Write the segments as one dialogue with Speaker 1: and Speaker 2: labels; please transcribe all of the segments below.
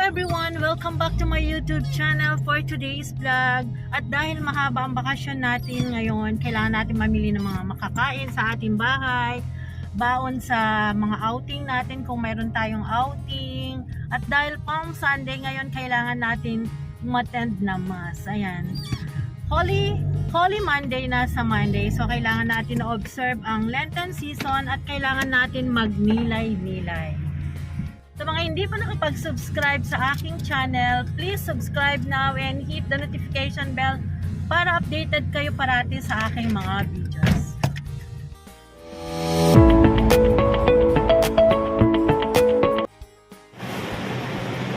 Speaker 1: everyone! Welcome back to my YouTube channel for today's vlog. At dahil mahaba ang bakasyon natin ngayon, kailangan natin mamili ng mga makakain sa ating bahay, baon sa mga outing natin kung mayroon tayong outing. At dahil Palm Sunday ngayon, kailangan natin umattend na mass. Ayan. Holy Monday na sa Monday. So kailangan natin na-observe ang Lenten season at kailangan natin magnilay-nilay. Sa mga hindi pa nakapag-subscribe sa aking channel, please subscribe now and hit the notification bell para updated kayo parati sa aking mga videos.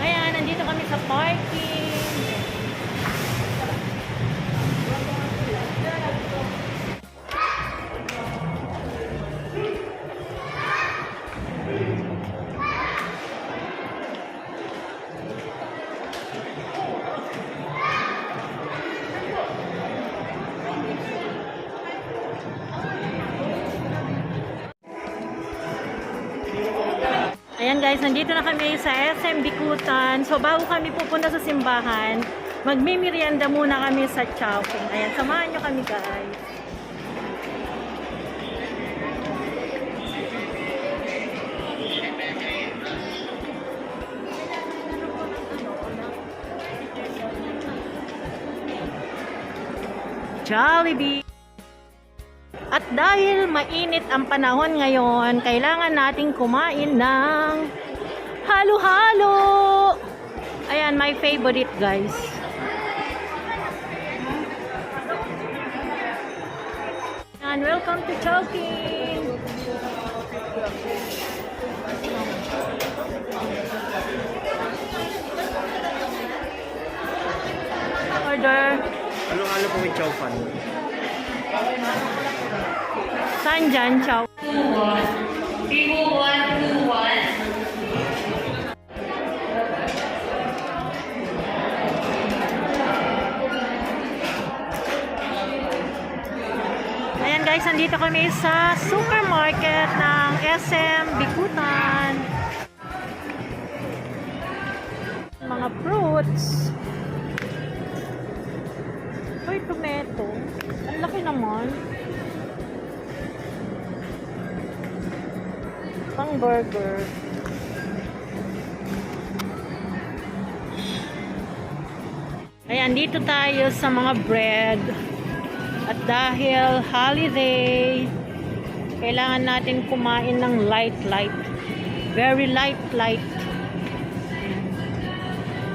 Speaker 1: Ayan, nandito kami sa parking. Ayan guys, nandito na kami sa SM Bikutan. So bago kami pupunta sa simbahan, magmimerienda muna kami sa Chowking. Ayan, samahan nyo kami guys. Jollibee! At dahil mainit ang panahon ngayon, kailangan nating kumain ng halo-halo. Ayan, my favorite guys. And welcome to Chowking. Order.
Speaker 2: Halo-halo po with chow fan.
Speaker 1: Saan dyan, Chow?
Speaker 3: People 121.
Speaker 1: Ayan guys, nandito kami sa supermarket ng SM Bikutan. Mga fruits. Uy, tomato. Ang laki naman. Pang burger. Ayan, dito tayo sa mga bread. At dahil holiday, kailangan natin kumain ng light. Very light.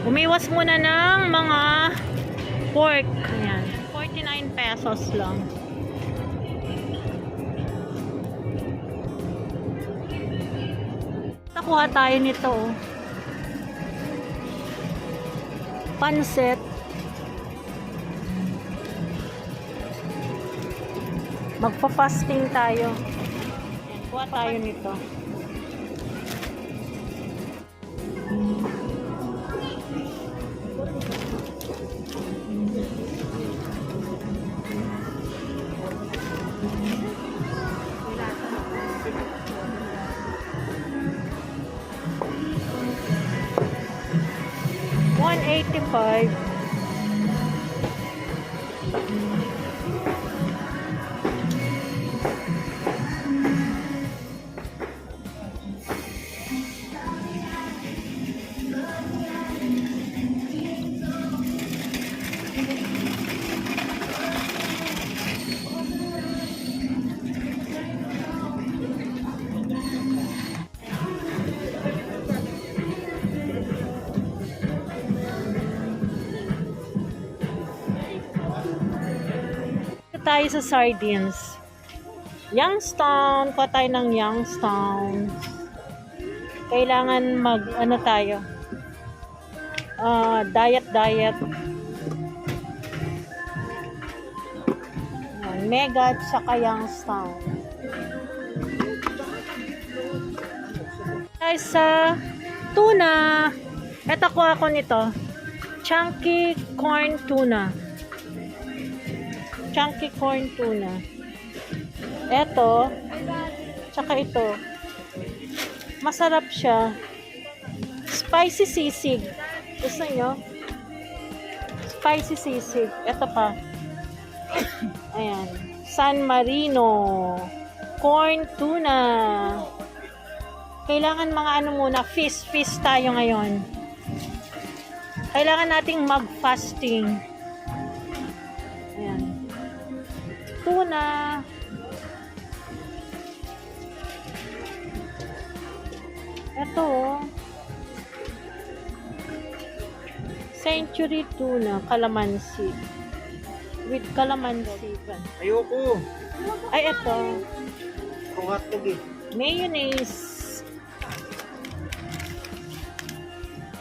Speaker 1: Umiwas muna ng mga pork. Ayan, 49 pesos lang. Nakuha tayo nito. Pansit. Magpa-fasting tayo. Kuha tayo nito. $185. Tayo sa sardines. Youngstown, kuha tayo ng Youngstown. Kailangan ano tayo? Diet. Mega tsaka Youngstown. Tayo sa tuna. Ito kuha ko nito. Chunky corn tuna. Chunky corn tuna. Ito, tsaka ito. Masarap siya. Spicy sisig. Gusto nyo? Spicy sisig. Ito pa. Ayan. San Marino. Corn tuna. Kailangan mga ano muna, fish tayo ngayon. Kailangan nating mag-fasting. Ayan. Tuna. Ito, Century tuna, calamansi. With calamansi.
Speaker 2: Ayoko.
Speaker 1: Ay, ito.
Speaker 2: Kung hotdog eh.
Speaker 1: Mayonnaise.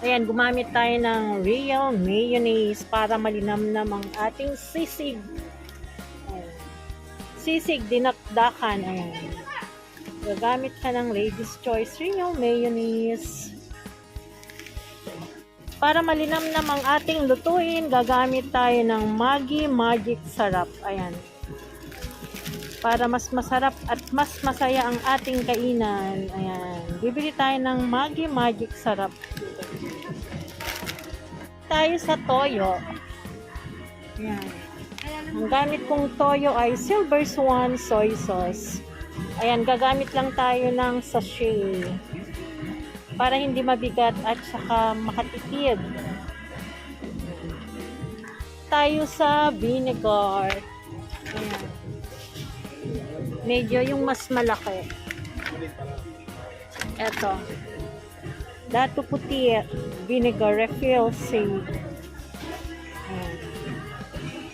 Speaker 1: Ayan, gumamit tayo ng real mayonnaise para malinamnam ang ating sisig. Ayan. Sisig, dinakdakan. Ayan. Gagamit ka ng Lady's Choice Real Mayonnaise. Para malinamnam ang ating lutuin, gagamit tayo ng Maggi Magic Sarap. Ayan. Para mas masarap at mas masaya ang ating kainan. Ayan. Bibili tayo ng Maggi Magic Sarap. Tayo sa toyo. Ayan. Ang gamit kong toyo ay Silver Swan soy sauce. Ayan, gagamit lang tayo ng sachet para hindi mabigat at saka makatipid. Tayo sa vinegar. Ayan. Medyo yung mas malaki. Eto. Dato puti vinegar refill save. Ayan.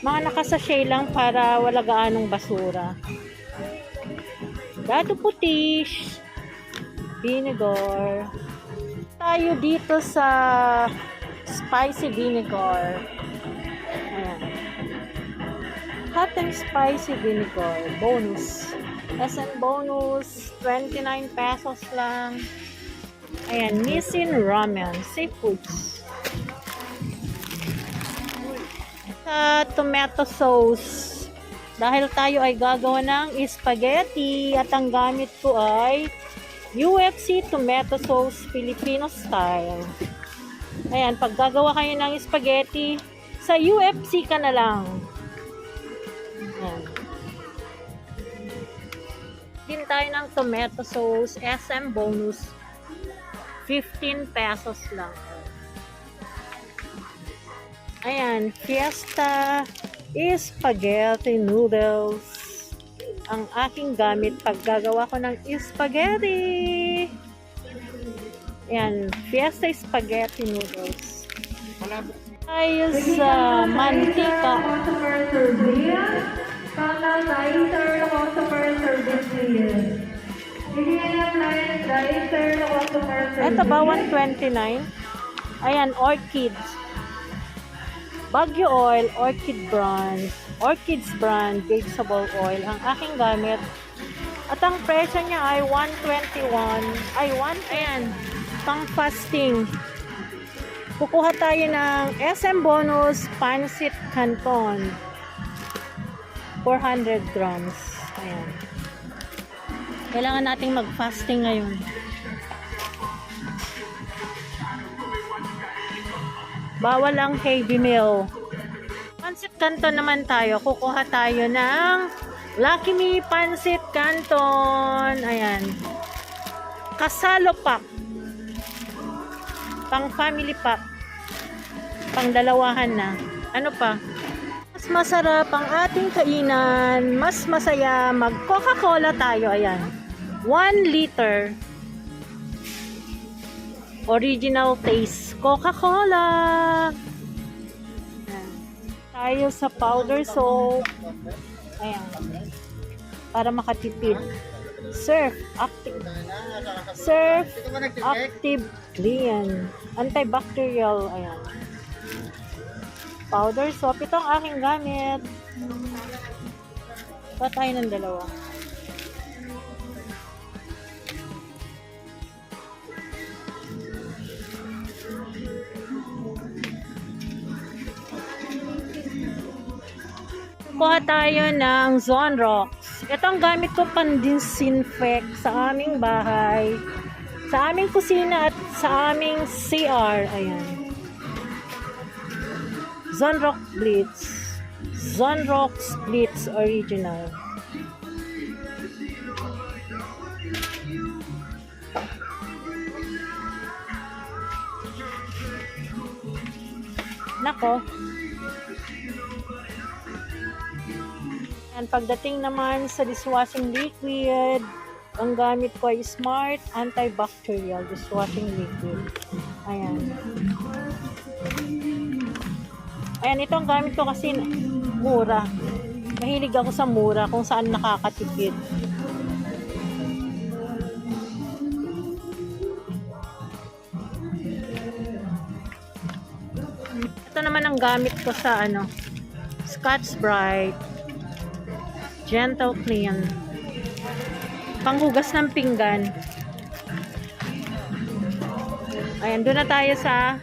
Speaker 1: Mga nakasachet lang para wala gaanong basura. Dato puti vinegar. Tayo dito sa spicy vinegar. Ayan. Hot and spicy vinegar bonus. SN bonus 29 pesos lang. Ayan, Nissin ramen seafoods. Sa tomato sauce, dahil tayo ay gagawa ng spaghetti at ang gamit ko ay UFC tomato sauce Filipino style. Ayan, pag gagawa kayo ng spaghetti, sa UFC ka na lang. Ayan. Din tayo ng tomato sauce, SM bonus, 15 pesos lang. Ayan, Fiesta spaghetti noodles. Ang aking gamit pag gagawa ko ng spaghetti. Ayan, Fiesta spaghetti noodles. Tayo sa mantika. Ito ba 129? Ayan, Orchids. Baguio oil, Orchids brand vegetable oil ang aking gamit. At ang presyo niya ay 121. Ayan, pang fasting. Kukuha tayo ng SM bonus pancit canton. 400 grams. Ayan. Kailangan nating mag-fasting ngayon. Bawal ang heavy meal. Pancit canton naman tayo. Kukuha tayo ng Lucky Me Pancit Canton. Ayan. Kasalo pack. Pang family pack. Pang dalawahan na. Ano pa? Mas masarap ang ating kainan. Mas masaya. Mag Coca-Cola tayo. Ayan. 1 liter. Original taste. Coca-Cola. Ayan. Tayo sa powder soap. Ayan. Para makatipid. Surf Active Clean. Antibacterial. Ayan. Powder soap. Ito ang aking gamit. Pa tayo ng dalawa. Kuha tayo ng Zonrox. Ito ang gamit ko pang disinfect sa aming bahay. Sa aming kusina at sa aming CR. Ayan. Zonrock Blitz. Zonrock Blitz Original. Nako. And pagdating naman sa dishwashing liquid, ang gamit ko ay Smart Antibacterial Dishwashing Liquid. Ayan. Ayan, ito ang gamit ko kasi mura. Mahilig ako sa mura kung saan nakakatipid. Ito naman ang gamit ko sa Scotch-Brite Gentle Clean. Panghugas ng pinggan. Ayan, doon na tayo sa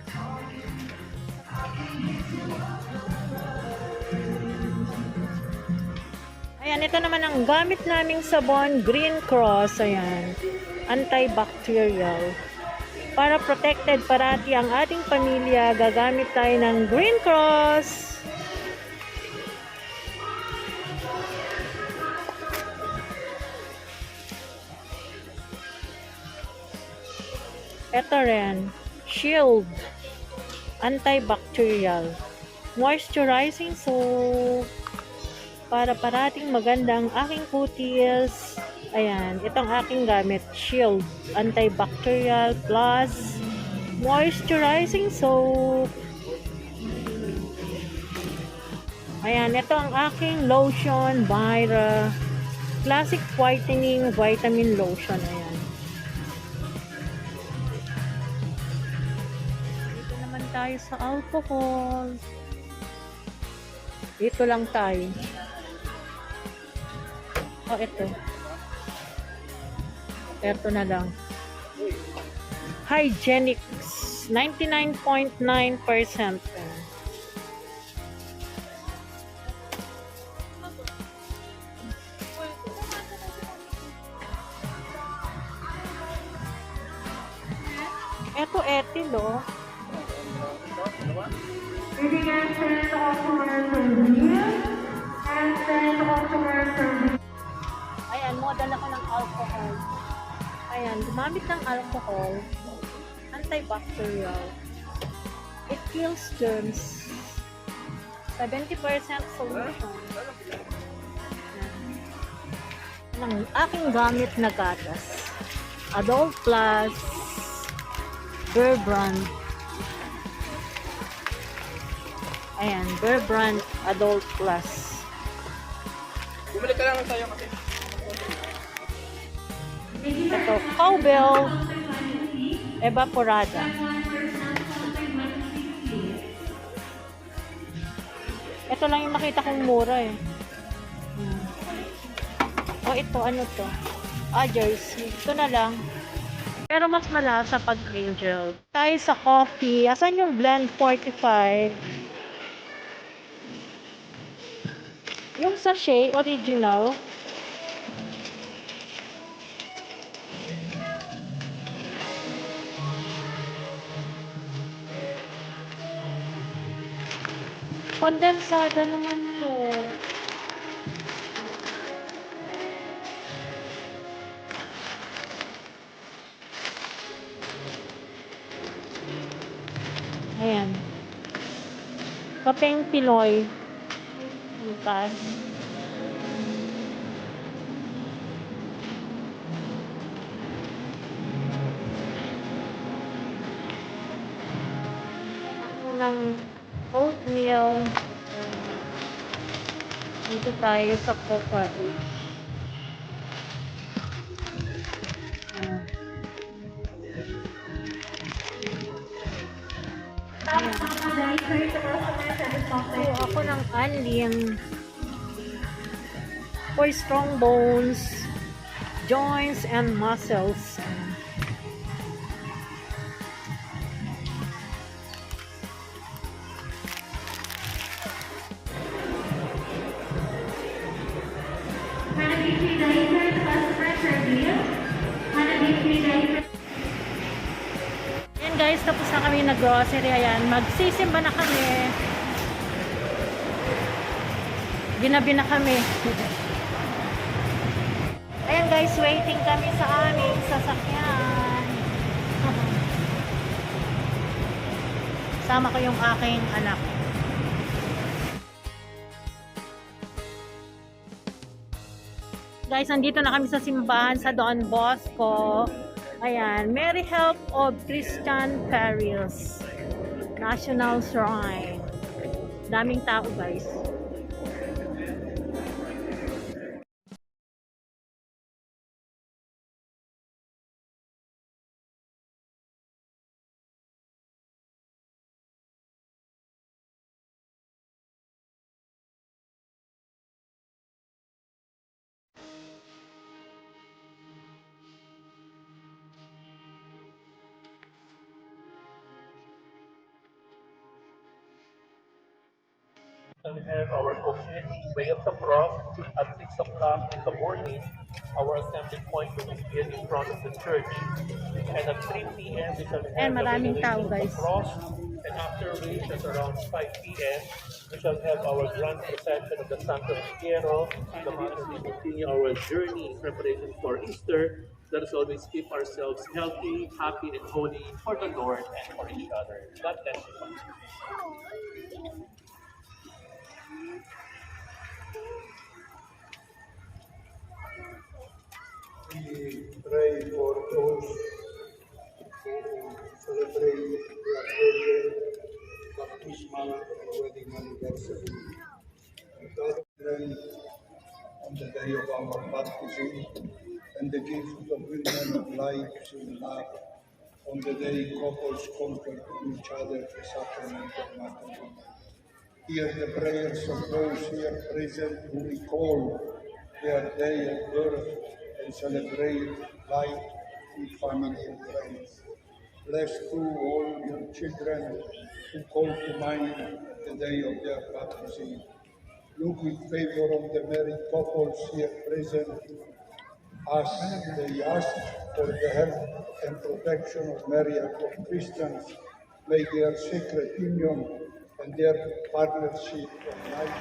Speaker 1: ayan, ito naman ang gamit naming sabon, Green Cross. Ayan, antibacterial. Para protected parati ang ating pamilya, gagamit tayo ng Green Cross. Ito rin, Shield Antibacterial Moisturizing Soap. Para parating maganda ang aking kutis. Ayan, itong aking gamit, Shield Antibacterial Plus Moisturizing Soap. Ayan, ito ang aking lotion, Myra Classic Whitening Vitamin Lotion. Ayan. Dito naman tayo sa alcohol. Dito lang tayo. Oh, ito. Ito na lang. Hygienics 99.9%. Ito etil, oh. Ayan, model ako ng alcohol. Ayan, gumamit ng alcohol, antibacterial. It kills germs. 70% solution. Ayan. Ang aking gamit na gatas. Adult Plus, Bear Brand. Ayan, Bear Brand Adult Plus.
Speaker 2: Bumalik ka lang tayo kasi.
Speaker 1: Ito, Cowbell Evaporada. Ito lang yung makita kong mura eh. Oh, ito, ano to? Jersey. Ito na lang. Pero mas malasa pag Angel. Tayo sa coffee. Asan yung Blend 45? Yung sachet, original. Kondensada naman to. Ayan. Kapeng Pinoy. Bukas. Ng oatmeal. Dito tayo sa coca. So, ako ng Anling for strong bones, joints, and muscles. tapos na kami nag-grocery. Ayan, magsisimba na kami. Ginabi na kami. Ayan guys, waiting kami sa aming sasakyan. Sama ko yung aking anak. Guys, nandito na kami sa simbahan sa Don Bosco. Ayan, Mary Help of Christian Perils National Shrine. Daming tao guys.
Speaker 4: We have our community way of the cross at 6 o'clock in the morning. Our assembly point will be here in front of the church. And at 3 p.m. we shall have
Speaker 1: And maraming tao,
Speaker 4: the
Speaker 1: guys.
Speaker 4: cross. And after which, at around 5 p.m., we shall have our grand procession of the Santo Entierro. The mother will continue our journey in preparation for Easter. Let us always keep ourselves healthy, happy, and holy for the Lord and for each other. God bless you.
Speaker 5: We pray for those who celebrate their wedding, baptismal, and wedding anniversary. God grant on the day of our baptism and the gift of women of life in love, on the day couples comfort each other the sacrament of matrimony. Hear the prayers of those here present who recall their day of birth and celebrate life with family and friends. Bless too all your children who call to mind the day of their baptism. Look with favor on the married couples here present as they ask for the help and protection of Maria of Christians. May their sacred union and their partnership of life.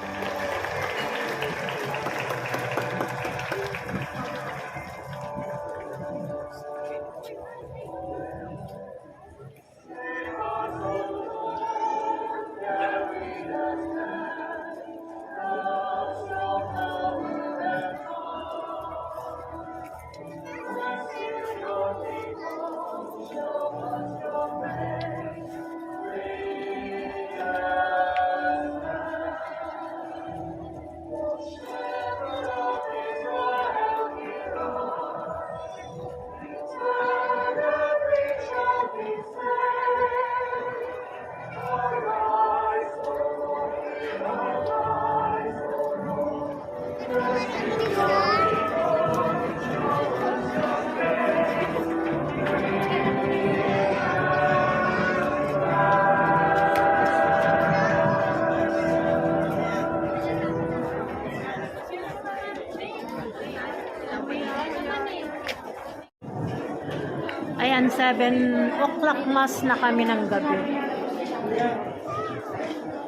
Speaker 1: Ayan, 7 o'clock mass na kami ng gabi.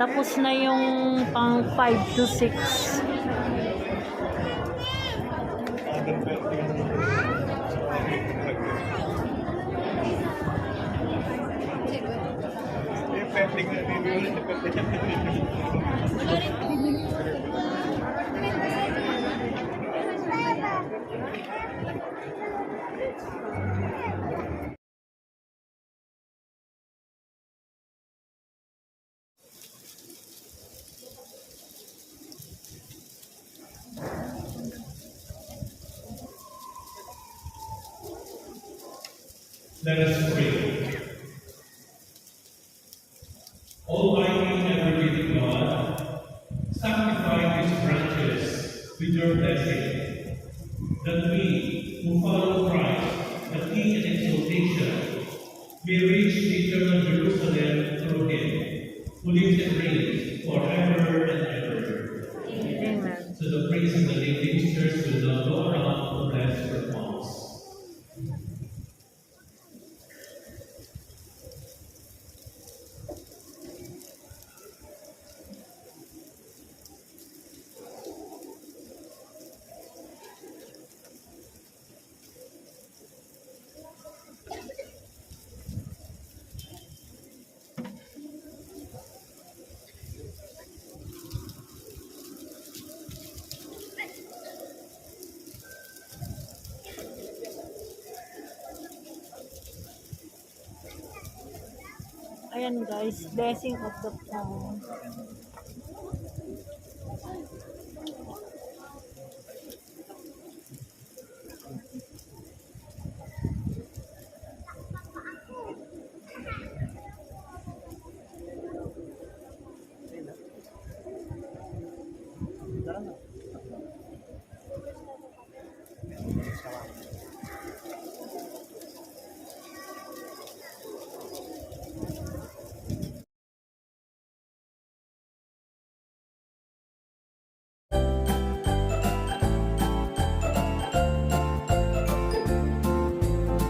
Speaker 1: Tapos na yung pang 5 to 6.
Speaker 6: Let us pray. Almighty and everything God, sanctify these branches with your blessing, that we who follow Christ, the King and exaltation, may reach eternal Jerusalem through him, who lives and reigns forever and ever.
Speaker 1: Amen.
Speaker 6: So the praise of the late ministers will now go around to bless your palms.
Speaker 1: Ayan guys, blessing of the